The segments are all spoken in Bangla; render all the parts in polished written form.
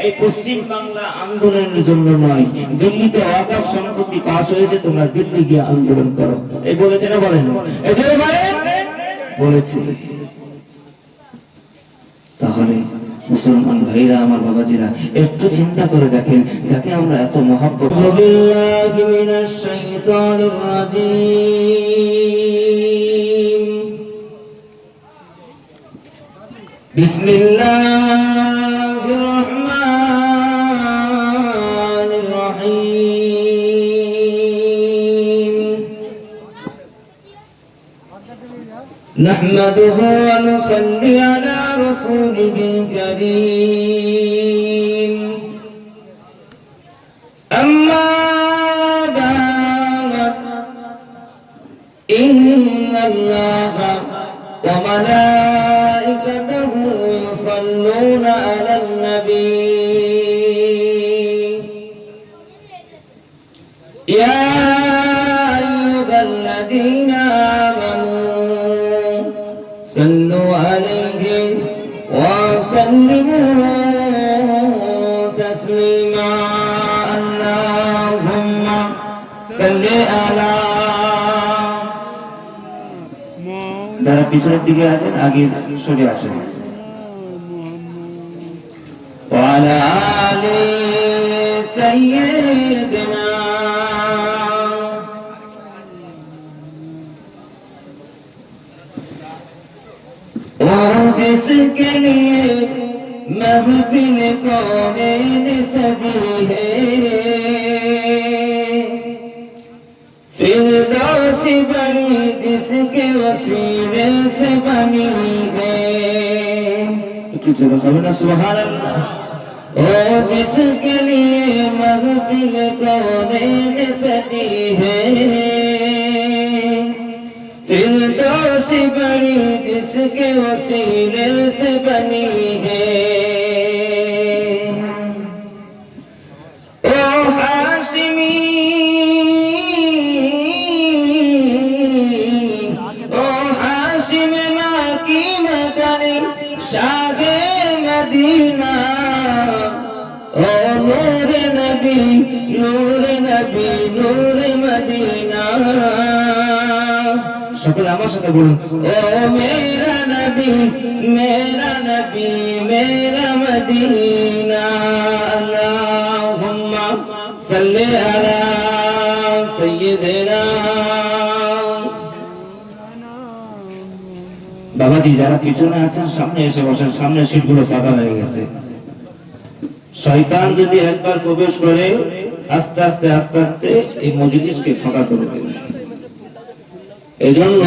এই পশ্চিম বাংলা আন্দোলনের জন্য নয়, দিল্লিতে ওয়াকফ সম্পত্তি পাস হয়েছে, তোমরা দিল্লি গিয়ে আন্দোলন করো, এই বলেছে না বলেন? এই যে বলেছে। তাহলে মুসলমান ভাইরা, আমার বাবাজিরা, একটু চিন্তা করে দেখেন, যাকে আমরা এত মহব্বত। বিল্লাহি মিনাশ শাইতানির রাজিম। বিসমিল্লাহির রহমানির রহিম। নাহমাদুহু ওয়া নুসাল্লি আলা রাসূলিহিল কারীম। আম্মা বা'দ, ইন্নাল্লাহা ওয়া মালাইকাতাহু ইউসাল্লুনা আলান নবী। ইয়া আইয়ুহাল্লাযীনা আমানু সাল্লু আলাইহি ওয়া সাল্লিমু তাসলিমা। আল্লাহুম্মা সাল্লি আলা। যারা পিছনের দিকে আছেন আগে সরে আসেন। ওয়া আলা আলি সাইয়্যিদিনা। जिसके लिए महफिल कौन सजी है, फिरदौस बनी जिसके वसीले से बनी है। सुभान अल्लाह। ओ जिसके लिए महफिल कौन सजी है, फिरदौस बनी जिसके वसीले से बनी है। ओ हाशिमी, ओ हाशिम माँ की मदनी शाहे मदीना। ओ नूर नबी, नूर नबी, नूर मदीना। সকলে আমার সাথে বলুন, ও মেরা নবী, মেরা নবী, মেরা মদিনা। আল্লাহুম্মা সাল্লি আলা সাইয়্যিদিনা। বাবাজি, যারা পিছনে আছেন সামনে এসে বসেন, সামনের সিটগুলো ফাঁকা হয়ে গেছে। শয়তান যদি একবার প্রবেশ করে, আস্তে আস্তে আস্তে আস্তে এই মজলিসকে ফাঁকা করে দেবে। এজন্য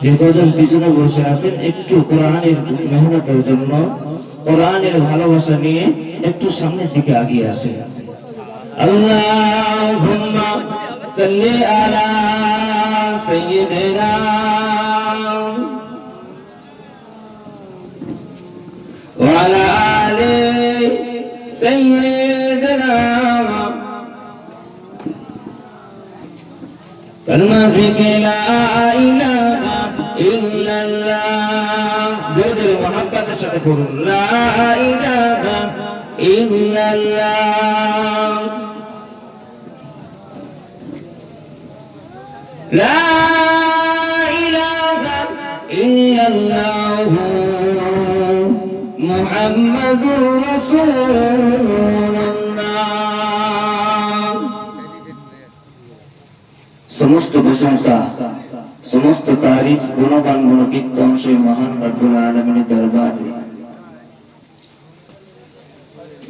যে কজন পিছনে বসে আছেন, একটু কোরআনের মেহনতের জন্য, কোরআনের ভালোবাসা নিয়ে একটু সামনের দিকে এগিয়ে আসেন। আল্লাহুম্মা সাল্লি আলা সাইয়্যিদিনা ওয়া আলা আলি সাইয়্যিদিনা। कलमा से ला इलाहा इल्लल्लाह। जोरे जोरे मोहब्बत के साथ बोलूं, ला इलाहा इल्लल्लाह, ला इलाहा इल्लल्लाह, मुहम्मदुर রাসূলুল্লাহ। সমস্ত প্রশংসা, সমস্ত তারিফ, গুণগান, গুণকীর্তন সেই মহান রব্বুল আলামিনের দরবারে,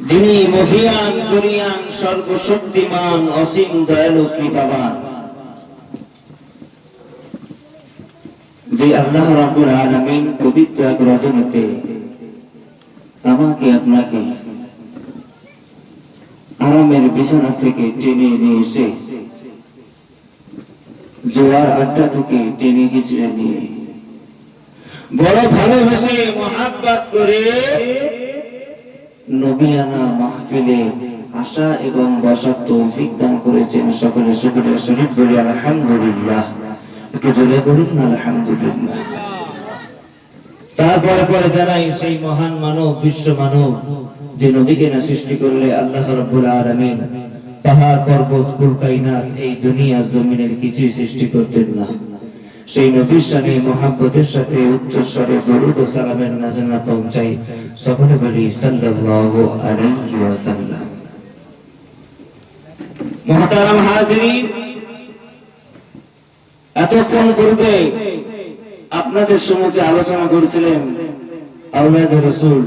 যিনি মহিয়ান, দুনিয়ান, সর্বশক্তিমান, অসীম দয়ালু, কৃপাবান। যে আল্লাহ রাব্বুল আলামিন পবিত্র এক রজনীতে আমাকে আপনাকে আরামের বিছানা থেকে টেনে নিয়ে এসে, জোয়ার আড্ডা থেকে টেনে হিচড়ে নিয়ে, বড় ভালোবেসে মহাব্বত করে নবিয়ানা মাহফিলে আসা এবং বসার তৌফিক দান করেছেন। সকলে শুকরিয়া শরীফ বলি আলহামদুলিল্লাহ। একটু জোরে বলুন আলহামদুলিল্লাহ। তারপরে পরে জানাই সেই মহান মানব, বিশ্ব মানব যে নবীকে না সৃষ্টি করলে আল্লাহ রাব্বুল আলামিন পাহাড় পর্বত কুল কায়নাত এই দুনিয়া জমিনের কিছুই সৃষ্টি করতেন না। সেই নবীর শানে মুহাব্বতের সাথে উচ্চস্বরে দরুদ ও সালামের নাযিলা পৌঁছাই। সকলে বলি সাল্লাল্লাহু আলাইহি ওয়াসাল্লাম। মুহতারাম হাজিরিন, এতক্ষণ পূর্বে আপনাদের সম্মুখে আলোচনা করেছিলেন আওলাদে রাসূল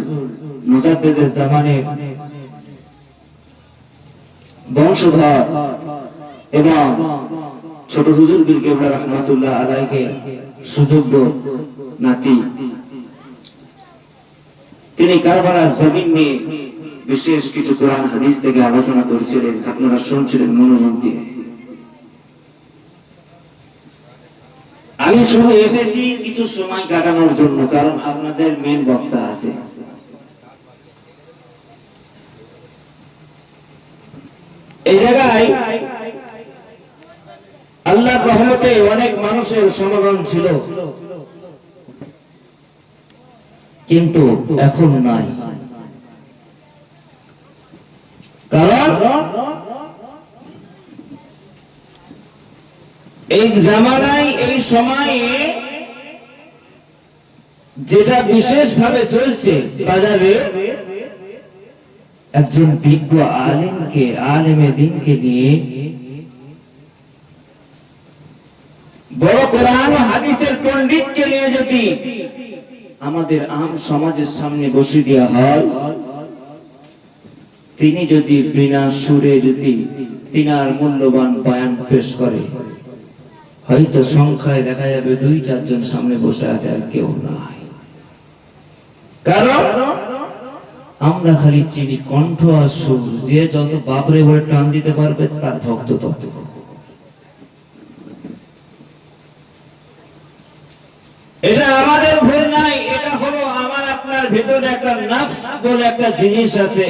মুজাদ্দিদে জামানের বংশধর এবং ছোট হুজুর পীর কেবলা রাহমাতুল্লাহ আলাইহি সুযোগ্য নাতি। তিনি কারবালার জমিন নিয়ে বিশেষ কিছু কোরআন হাদিস থেকে আলোচনা করেছিলেন। আপনারা শুনছিলেন মনোযোগ দিয়ে। আমি শুধু এসেছি কিছু সময় কাটানোর জন্য, কারণ আপনাদের মেন বক্তা আছে। এই জায়গায় আল্লাহর রহমতে অনেক মানুষের সমাগম ছিল, কিন্তু এখন নাই। কারণ এই জামানায়, এই সময়ে যেটা বিশেষ ভাবে চলছে বাজারে, একজন বিজ্ঞ আলেমকে, আলেমে দ্বীনকে নিয়ে বড় কোরআন ও হাদিসের পণ্ডিতকে নিয়ে যদি আমাদের আম সমাজের সামনে বসে দেওয়া হয়, তিনি যদি বিনা সুরে যদি তিনার মূল্যবান বয়ান পেশ করে, হয়তো সংখ্যায় দেখা যাবে 2-4 জন সামনে বসে আছে, আর কেউ নাই। কারণ আমরা খালি চিনি কণ্ঠ আর সুর, যে যত বাপরে বলে টান দিতে পারবে তার ভক্ত তত। এটা আমাদের ভুল নাই, এটা হলো আমার আপনার ভিতরে একটা নফস বলে একটা জিনিস আছে।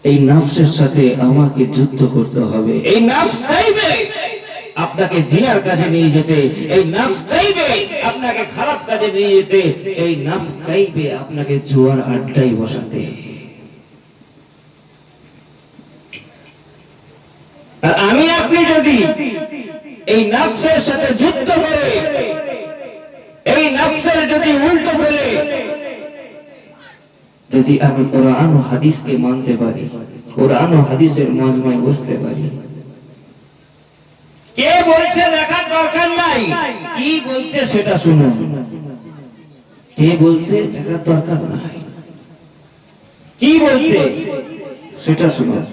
এই নফসের সাথে আমাকে যুদ্ধ করতে হবে। এই নফস চাইবে আপনাকে জিনার কাছে নিয়ে যেতে, এই নফস চাইবে আপনাকে খারাপ কাজে নিয়ে যেতে, এই নফস চাইবে আপনাকে জুয়ার আড্ডায় বসাতে। আর আমি আপনি যদি এই নফসের সাথে যুদ্ধ করে, এই নফসের যদি উল্টো ফেলে, যদি আমি কোরআন ও হাদিসকে মানতে পারি, কোরআন ও হাদিসের মজমায় বসতে পারি, কে বলছে দেখার দরকার নাই, কি বলছে সেটা শুনুন। কে বলছে দেখার দরকার নাই, কি বলছে সেটা শুনুন।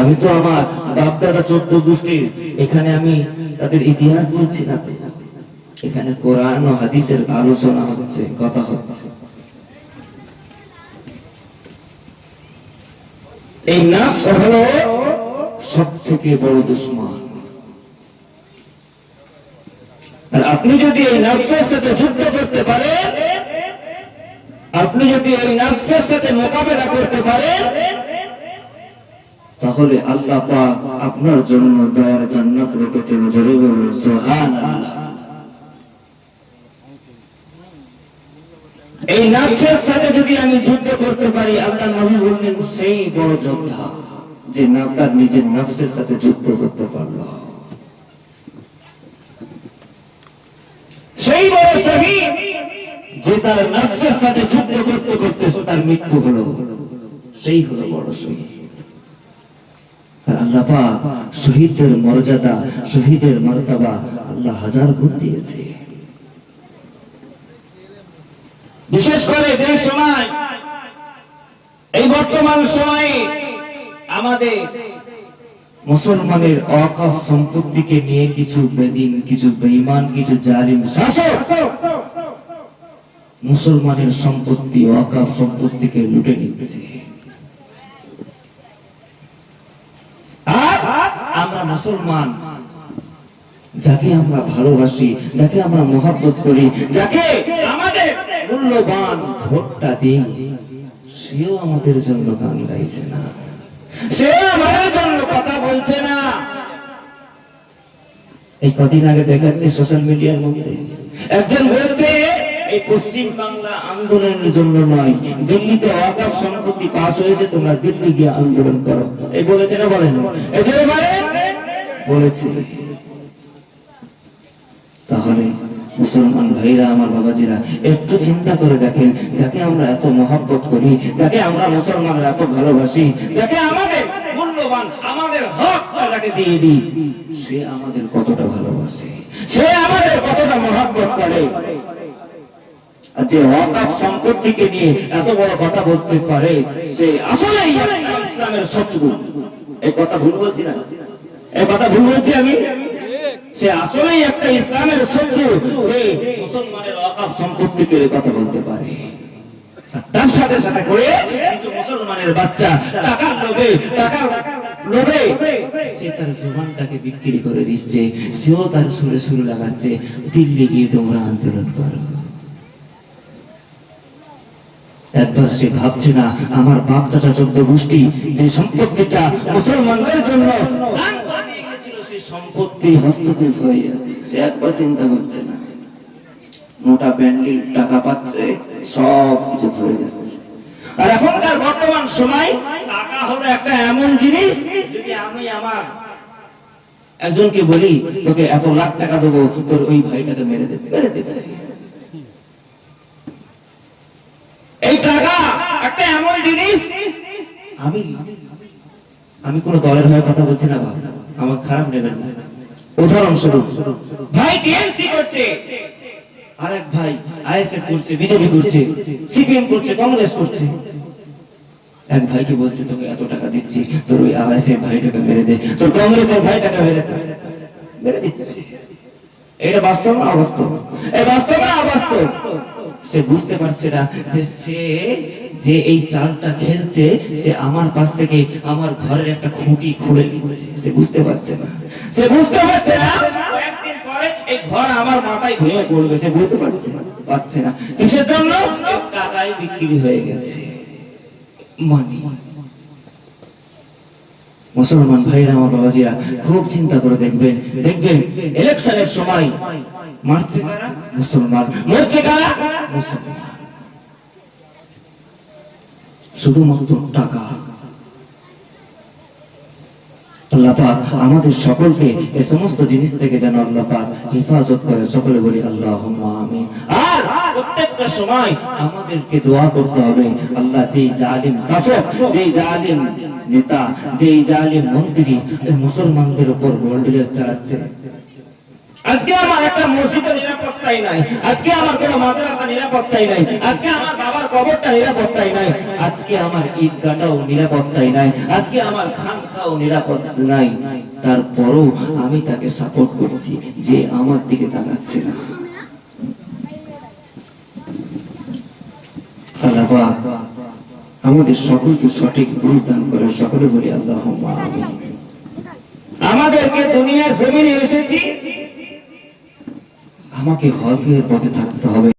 আমি তো আমার বাপ দাদা 14 গোষ্ঠীর, এখানে আমি তাদের ইতিহাস বলছি না, এখানে কোরআন ও হাদিসের আলোচনা হচ্ছে, কথা হচ্ছে। এই নফস হলো সবথেকে বড় দুশমন। আর আপনি যদি এই নফসের সাথে যুদ্ধ করতে পারেন, আপনি যদি এই নফসের সাথে মোকাবেলা করতে পারেন, তাহলে আল্লাহ পাক আপনার জন্য দয়ার জান্নাত রেখেছেন। জোরে বলুন সুবহানাল্লাহ। এই নফসের সাথে যদি আমি যুদ্ধ করতে পারি, আল্লাহ নবী বললেন সেই বড় যোদ্ধা যে তার নিজের নফসের সাথে যুদ্ধ করতে পারল, সেই বড় শহীদ যে তার নফসের সাথে যুদ্ধ করতে করতে তার মৃত্যু হলো, সেই হলো বড় শহীদ। আর আল্লাহ পাক শহীদদের মর্যাদা, শহীদের মর্তবা আল্লাহ হাজার গুণ দিয়েছে। বিশেষ করে যে সময়, এই বর্তমান সময়ে আমাদের মুসলমানের ওয়াকফ সম্পত্তিকে নিয়ে কিছু বেদিন, কিছু বেঈমান, কিছু জালিম শাসক মুসলমানের সম্পত্তি, ওয়াকফ সম্পত্তিকে লুটে নিচ্ছে। আর আমরা মুসলমান যাকে আমরা ভালোবাসি, যাকে আমরা মহব্বত করি, যাকে আমাদের মূল্যবান ভোটটা দিই, সেও আমাদের জন্য গান গাইছে না, সেও আমাদের জন্য কথা বলছে না। এই কদিন আগে দেখেননি সোশ্যাল মিডিয়ার মধ্যে একজন বলছে এই পশ্চিম বাংলা আন্দোলনের জন্য নয়, দিল্লিতে ওয়াকফ সম্পত্তি পাস হয়েছে, তোমরা দিল্লি গিয়ে আন্দোলন করো। এই বলেছে না বলেন? এই যে বলেছে। তাহলে মুসলমান ভাইরা, আমার বাবাজিরা, একটু চিন্তা করে দেখেন, যাকে আমরা এত মহব্বত করি, যাকে আমরা মুসলমানরা এত ভালোবাসি, যাকে আমাদের মূল্যবান আমাদের হক যাকে দিয়ে দিই, সে আমাদের কতটা ভালোবাসে, সে আমাদের কতটা মহব্বত করে। আর যে ওয়াকফ সম্পত্তিকে নিয়ে এত বড় কথা বলতে পারে, সে আসলেই একটা ইসলামের শত্রু। এই কথা ভুল বলছি না? এই কথা ভুল বলছি আমি? সে আসলেই একটা ইসলামের শত্রু, যে মুসলমানের ওয়াকফ সম্পত্তিকে কথা বলতে পারে। তার সাথে সাথে করে কিছু মুসলমানের বাচ্চা টাকার লোভে সে তার জবানটাকে বিক্রি করে দিচ্ছে, সেও তার সুরে সুরে লাগাচ্ছে, দিল্লি গিয়ে তোমরা আন্দোলন করো। একবার সে ভাবছে না, আমার বাপ চাচা 14 গোষ্ঠী যে সম্পত্তিটা মুসলমানদের জন্য দান করে দিয়ে গিয়েছিল, সেই সম্পত্তি হস্তক্ষেপ হয়ে যাচ্ছে। সে একবার চিন্তা করছে না, মোটা ব্যান্ডেল টাকা পাচ্ছে, সব কিছু ধরে যাচ্ছে। আর এখনকার বর্তমান সময় টাকা হলো একটা এমন জিনিস, যদি আমি আমার একজনকে বলি তোকে এত লাখ টাকা দেবো, তোর ওই ভাইটাকে মেরে দেবে। এই টাকা একটা এমন জিনিস, আমি কোন দলের হয়ে কথা বলছি না, আমার খারাপ নেবেন না। উদাহরণস্বরূপ, ভাই টিএমসি করছে, আরেক ভাই আইএসএফ করছে, বিজেপি করছে, সিপিএম করছে, কংগ্রেস করছে। এক ভাইকে বলছে তোকে এত টাকা দিচ্ছি, তোর ওই আইএসএফ ভাইটাকে মেরে দে, তোর কংগ্রেসের ভাইটাকে মেরে দিচ্ছে। এটা বাস্তব না অবাস্তব? এই বাস্তব না অবাস্তব? সে বুঝতে পারছে না যে সে যে এই চালটা খেলছে, সে আমার পাশ থেকে আমার ঘরের একটা খুঁটি খুলে নিচ্ছে। সে বুঝতে পারছে না, সে বুঝতে পারছে না কয়েকদিন পরে এই ঘর আমার মাথায় ভেঙে পড়বে। সে বুঝতে পারছে না কিসের জন্য? টাকায় বিক্রি হয়ে গেছে। মানি মুসলমান ভাইরা, আমার বাবাজিরা, খুব চিন্তা করে দেখবেন ইলেকশনের সময় মারছে কারা? মুসলমান। মরছে কারা? মুসলমান। শুধুমাত্র টাকা। আল্লাহ পাক আমাদের সকলকে এই সমস্ত জিনিস থেকে যেন আল্লাহ পাক হেফাজত করে। সকলে বলি আল্লাহুম্মা আমিন। আর প্রত্যেকটা সময় আমাদেরকে দোয়া করতে হবে, আল্লাহ যেই জালিম শাসক, যেই জালিম নেতা, যেই জালিম মন্ত্রী মুসলমানদের উপর গোল্ডিলের চালাচ্ছে, আজকে আমার একটা মসজিদের নিরাপত্তাই নাই, আজকে আমার কোনো মাদ্রাসা নিরাপত্তাই নাই, আজকে আমার বাবার কবরটা নিরাপত্তাই নাই, আজকে আমার ঈদগাহটাও নিরাপত্তাই নাই, আজকে আমার খানকাও নিরাপদ নাই, তারপরও আমি তাকে সাপোর্ট করছি, যে আমার দিকে তাকাচ্ছে না। আল্লাহ পাক আমাদের সকলকে সঠিক বুঝ দান করে। সকলে বলি আল্লাহুম্মা আমিন। আমাদেরকে দুনিয়া জমিনে এসেছি, আমাকে হকের পথে থাকতে হবে।